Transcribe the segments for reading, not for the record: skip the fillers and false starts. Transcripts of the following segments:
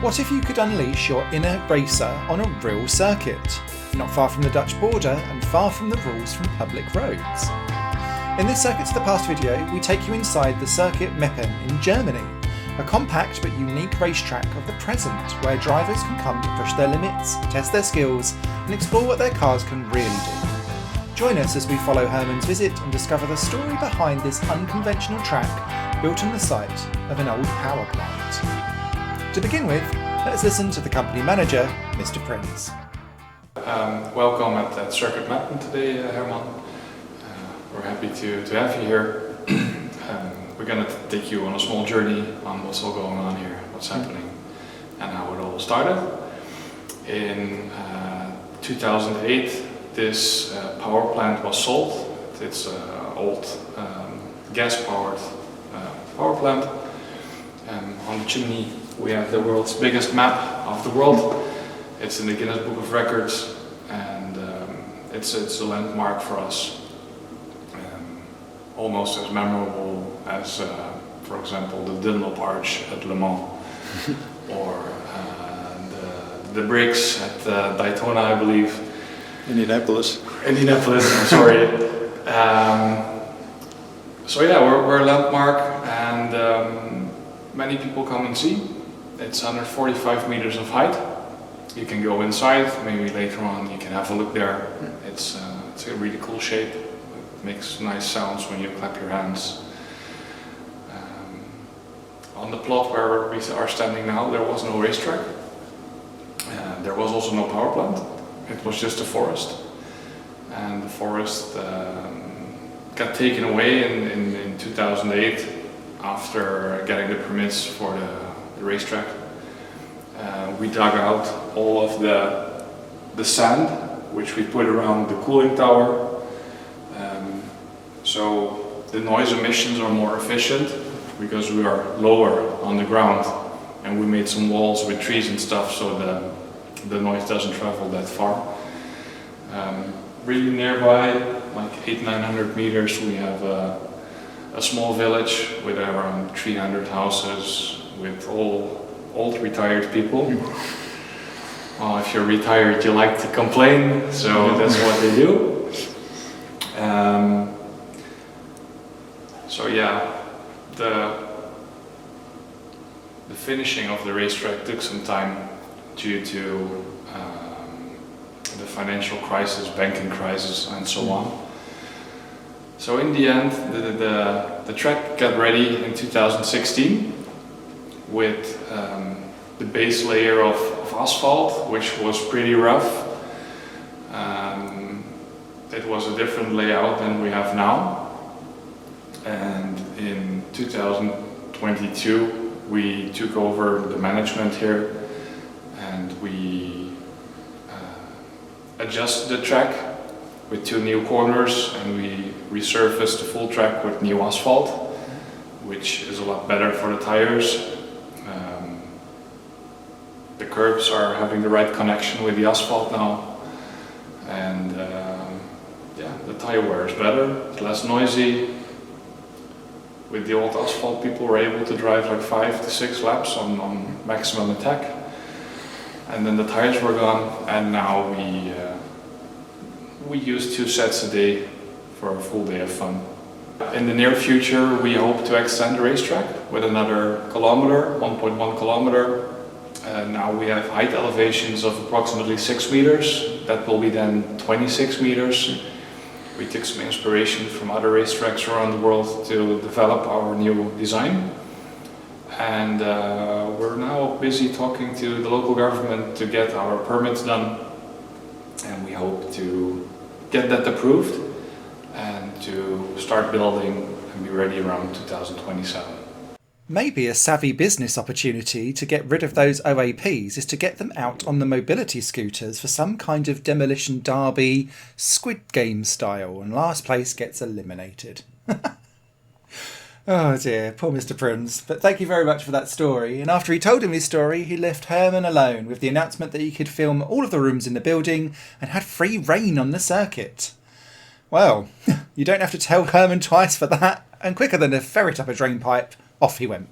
What if you could unleash your inner racer on a real circuit, not far from the Dutch border and far from the rules from public roads? In this Circuit to the Past video, we take you inside the Circuit Meppen in Germany, a compact but unique racetrack of the present where drivers can come to push their limits, test their skills and explore what their cars can really do. Join us as we follow Herman's visit and discover the story behind this unconventional track built on the site of an old power plant. To begin with, let's listen to the company manager, Mr. Prince. Welcome at Circuit Meppen today, Herman. We're happy to have you here. We're going to take you on a small journey on what's all going on here, what's happening, and how it all started. In 2008, this power plant was sold. It's an old gas-powered power plant. On the chimney we have the world's biggest map of the world. It's in the Guinness Book of Records, and it's a landmark for us. Almost as memorable as, for example, the Dunlop Arch at Le Mans, or the bricks at Daytona, I believe. Indianapolis, I'm sorry. So yeah, we're a landmark, and many people come and see. It's 145 meters of height. You can go inside, maybe later on you can have a look there. It's a really cool shape. It makes nice sounds when you clap your hands. On the plot where we are standing now, there was no racetrack. There was also no power plant. It was just a forest, and the forest got taken away in 2008 after getting the permits for the racetrack. We dug out all of the sand, which we put around the cooling tower, so the noise emissions are more efficient because we are lower on the ground, and we made some walls with trees and stuff so the noise doesn't travel that far. Really nearby, like 800-900 meters, we have a small village with around 300 houses with all old retired people. Well, if you're retired, you like to complain, so that's what they do. So yeah, the finishing of the racetrack took some time due to the financial crisis, banking crisis, and so on. So in the end, the track got ready in 2016 with the base layer of asphalt, which was pretty rough. It was a different layout than we have now. And in 2022, we took over the management here, and we adjusted the track with 2 new corners, and we resurfaced the full track with new asphalt, which is a lot better for the tires. The curbs are having the right connection with the asphalt now, and yeah, the tire wear is better, it's less noisy. With the old asphalt, people were able to drive like 5 to 6 laps on maximum attack, and then the tires were gone, and now we use 2 sets a day for a full day of fun. In the near future, we hope to extend the racetrack with another kilometer, 1.1 kilometer. Now we have height elevations of approximately 6 meters. That will be then 26 meters. We took some inspiration from other racetracks around the world to develop our new design. And we're now busy talking to the local government to get our permits done. And we hope to get that approved and to start building and be ready around 2027. Maybe a savvy business opportunity to get rid of those OAPs is to get them out on the mobility scooters for some kind of demolition derby, Squid Game style, and last place gets eliminated. Oh dear, poor Mr. Prince. But thank you very much for that story. And after he told him his story, he left Herman alone with the announcement that he could film all of the rooms in the building and had free reign on the circuit. Well, you don't have to tell Herman twice for that, and quicker than a ferret up a drain pipe, off he went.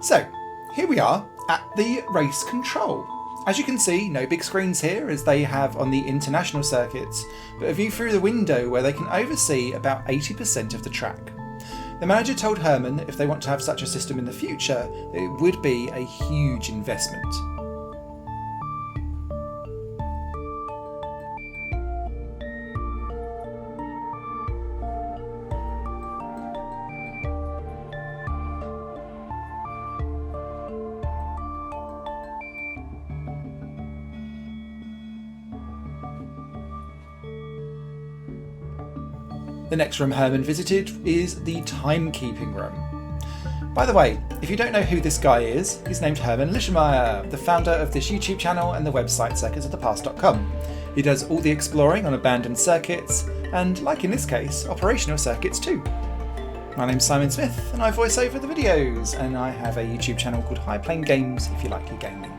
So, here we are at the race control. As you can see, no big screens here as they have on the international circuits, but a view through the window where they can oversee about 80% of the track. The manager told Herman if they want to have such a system in the future, it would be a huge investment. The next room Herman visited is the timekeeping room. By the way, if you don't know who this guy is, he's named Herman Lischmeyer, the founder of this YouTube channel and the website circuitsofthepast.com. He does all the exploring on abandoned circuits, and like in this case, operational circuits too. My name's Simon Smith, and I voice over the videos, and I have a YouTube channel called High Plane Games if you like your gaming.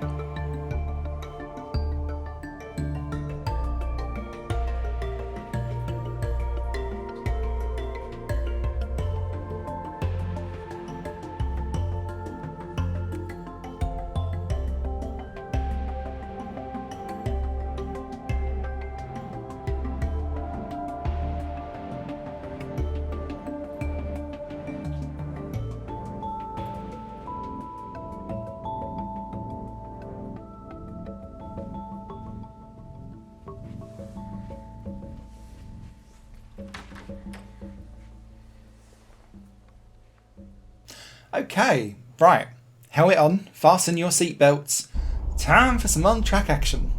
Okay, right, helmet on, fasten your seatbelts. Time for some on-track action.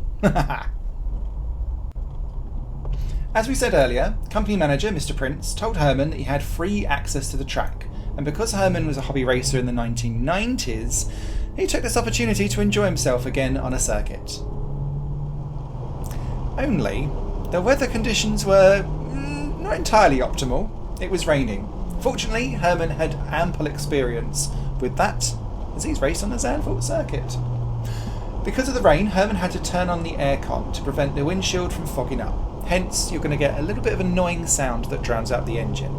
As we said earlier, company manager Mr. Prince told Herman that he had free access to the track, and because Herman was a hobby racer in the 1990s, he took this opportunity to enjoy himself again on a circuit. Only, the weather conditions were not entirely optimal. It was raining. Fortunately, Herman had ample experience with that, as he's raced on the Zandvoort circuit. Because of the rain, Herman had to turn on the aircon to prevent the windshield from fogging up. Hence, you're going to get a little bit of annoying sound that drowns out the engine.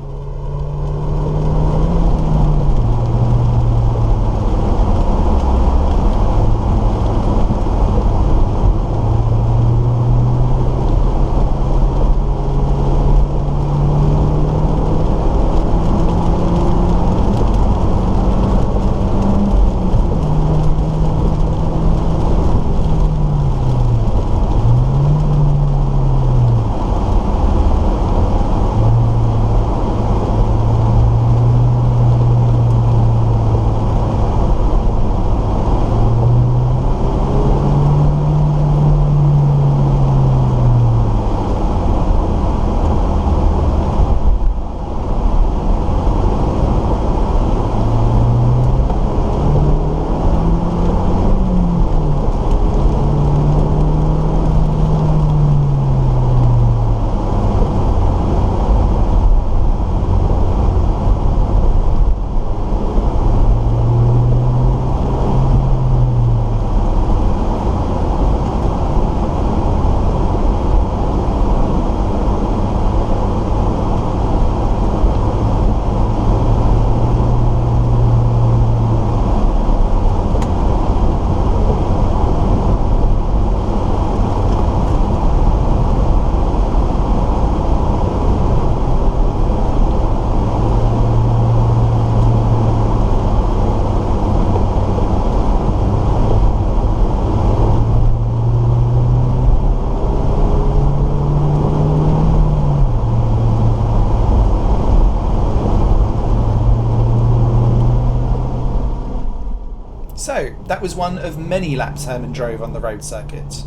So, that was one of many laps Herman drove on the road circuit.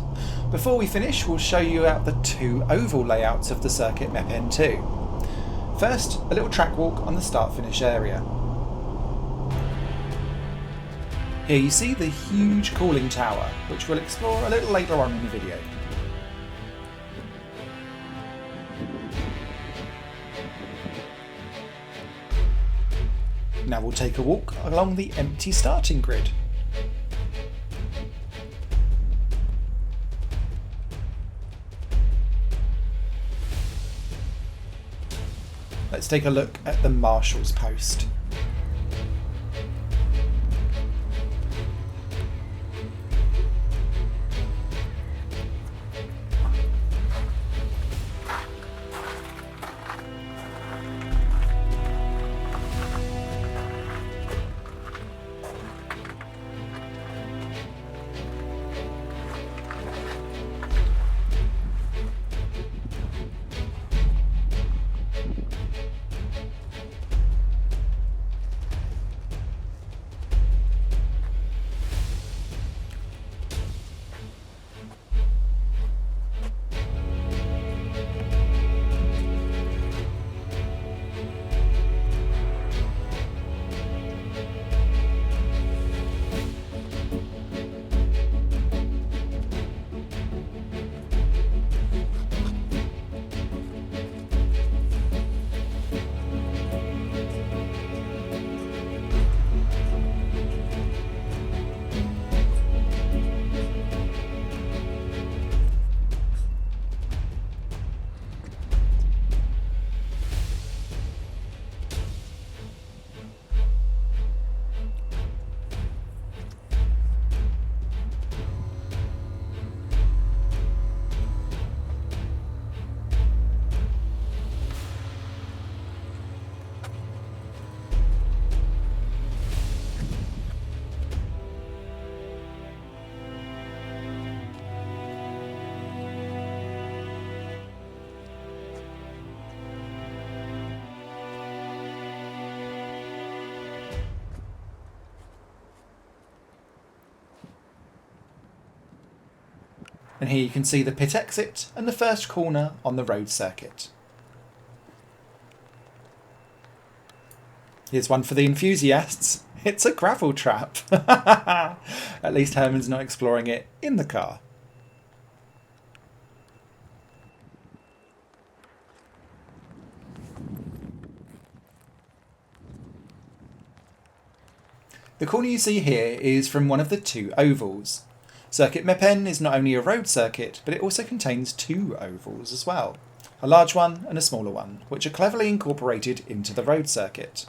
Before we finish, we'll show you out the two oval layouts of the circuit MEP-N2. First, a little track walk on the start-finish area. Here you see the huge cooling tower, which we'll explore a little later on in the video. Now we'll take a walk along the empty starting grid. Let's take a look at the marshal's post. And here you can see the pit exit and the first corner on the road circuit. Here's one for the enthusiasts. It's a gravel trap. At least Hermann's not exploring it in the car. The corner you see here is from one of the two ovals. Circuit Meppen is not only a road circuit, but it also contains two ovals as well. A large one and a smaller one, which are cleverly incorporated into the road circuit.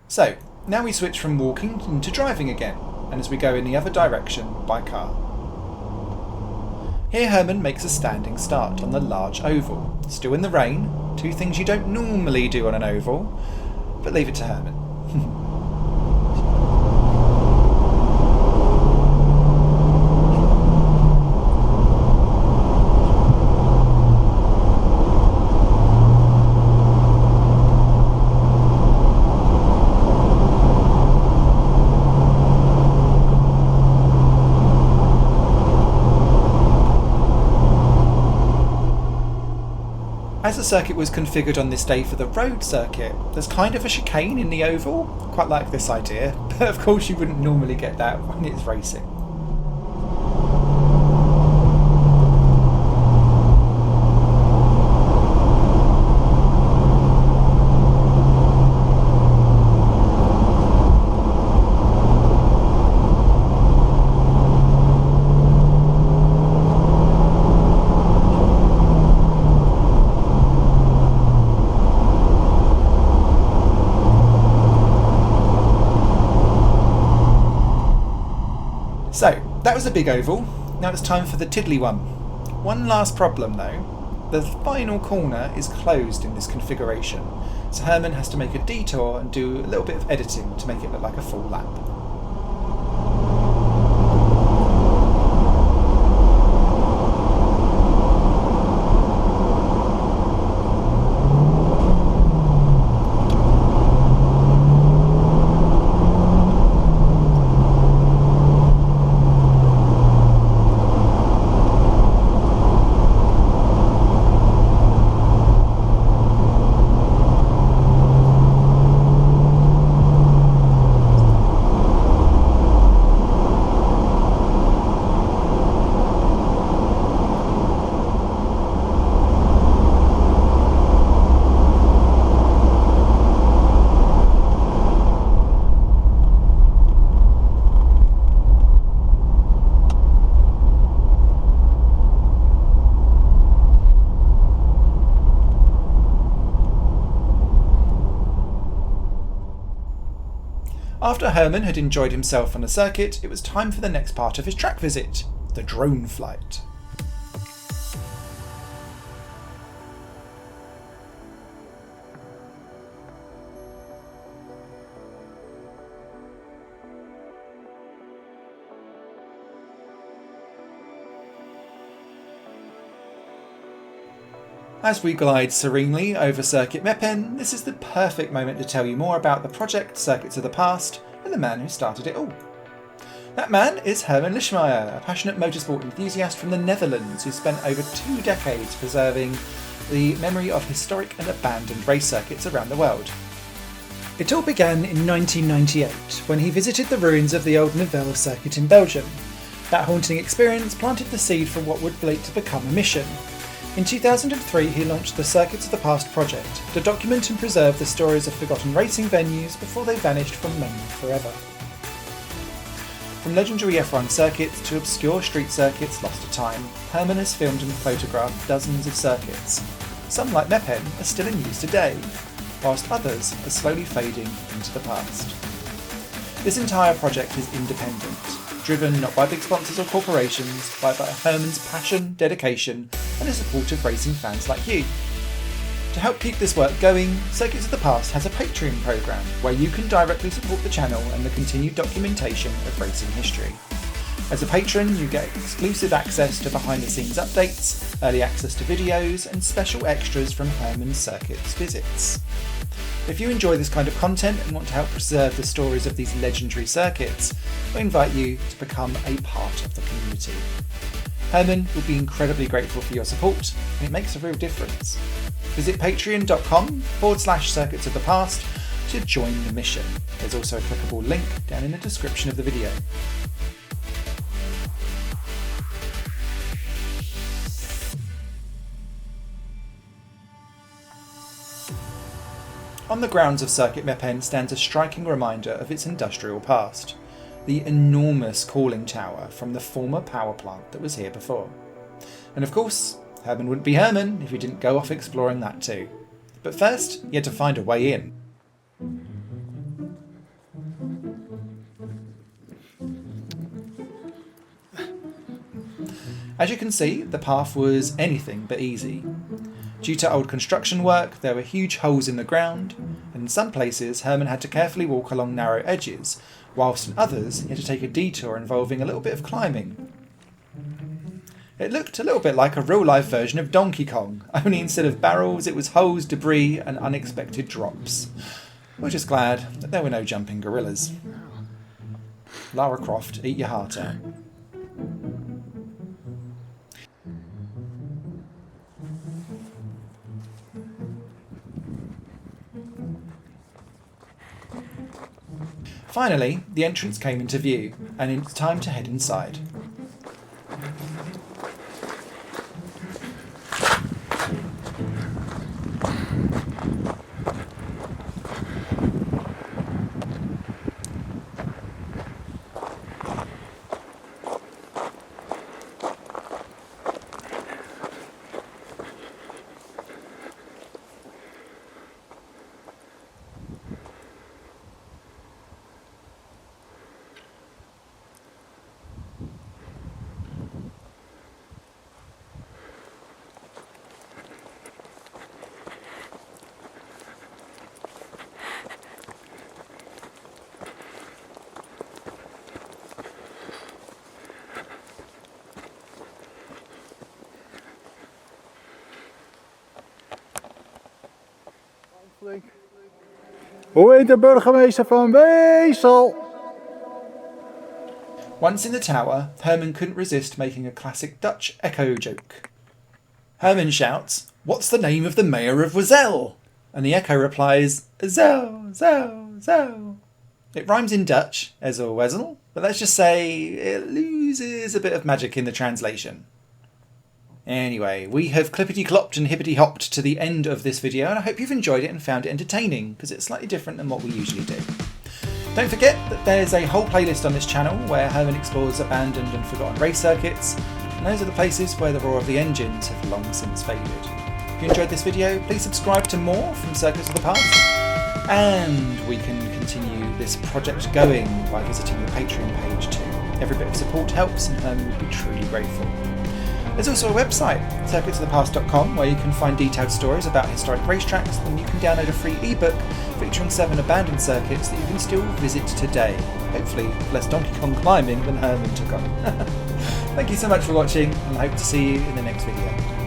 So, now we switch from walking into driving again, and as we go in the other direction by car. Here Hermann makes a standing start on the large oval, still in the rain, two things you don't normally do on an oval, but leave it to Hermann. As the circuit was configured on this day for the road circuit, there's kind of a chicane in the oval. Quite like this idea, but of course you wouldn't normally get that when it's racing. So, that was a big oval. Now it's time for the tiddly one. One last problem though. The final corner is closed in this configuration, so Hermann has to make a detour and do a little bit of editing to make it look like a full lap. After Hermann had enjoyed himself on the circuit, it was time for the next part of his track visit, the drone flight. As we glide serenely over Circuit Meppen, this is the perfect moment to tell you more about the project Circuits of the Past and the man who started it all. That man is Hermann Lischmeyer, a passionate motorsport enthusiast from the Netherlands who spent over 2 decades preserving the memory of historic and abandoned race circuits around the world. It all began in 1998 when he visited the ruins of the old Nivelle circuit in Belgium. That haunting experience planted the seed for what would later become a mission. In 2003 he launched the Circuits of the Past project to document and preserve the stories of forgotten racing venues before they vanished from memory forever. From legendary F1 circuits to obscure street circuits lost to time, Hermann has filmed and photographed dozens of circuits. Some, like Meppen, are still in use today, whilst others are slowly fading into the past. This entire project is independent, driven not by big sponsors or corporations, but by Hermann's passion, dedication, and the support of racing fans like you. To help keep this work going, Circuits of the Past has a Patreon programme where you can directly support the channel and the continued documentation of racing history. As a patron, you get exclusive access to behind-the-scenes updates, early access to videos, and special extras from Hermann's Circuits visits. If you enjoy this kind of content and want to help preserve the stories of these legendary circuits, I invite you to become a part of the community. Hermann will be incredibly grateful for your support, and it makes a real difference. Visit patreon.com/Circuits of the Past to join the mission. There's also a clickable link down in the description of the video. On the grounds of Circuit Meppen stands a striking reminder of its industrial past, the enormous cooling tower from the former power plant that was here before. And of course, Hermann wouldn't be Hermann if he didn't go off exploring that too. But first, he had to find a way in. As you can see, the path was anything but easy. Due to old construction work, there were huge holes in the ground, and in some places Hermann had to carefully walk along narrow edges, whilst in others he had to take a detour involving a little bit of climbing. It looked a little bit like a real-life version of Donkey Kong, only instead of barrels it was holes, debris and unexpected drops. We're just glad that there were no jumping gorillas. Lara Croft, eat your heart out. Finally, the entrance came into view, and it's time to head inside. Hoe heet de burgemeester van Wesel? Once in the tower, Hermann couldn't resist making a classic Dutch echo joke. Hermann shouts, "What's the name of the mayor of Wesel?" And the echo replies, "Zo, zo, zo." It rhymes in Dutch, Ezel Wesel, but let's just say it loses a bit of magic in the translation. Anyway, we have clippity-clopped and hippity-hopped to the end of this video, and I hope you've enjoyed it and found it entertaining, because it's slightly different than what we usually do. Don't forget that there's a whole playlist on this channel where Hermann explores abandoned and forgotten race circuits, and those are the places where the roar of the engines have long since faded. If you enjoyed this video, please subscribe to more from Circuits of the Past, and we can continue this project going by visiting the Patreon page too. Every bit of support helps, and Hermann would be truly grateful. There's also a website, circuitsofthepast.com, where you can find detailed stories about historic racetracks, and you can download a free ebook featuring 7 abandoned circuits that you can still visit today. Hopefully less Donkey Kong climbing than Hermann took on. Thank you so much for watching, and I hope to see you in the next video.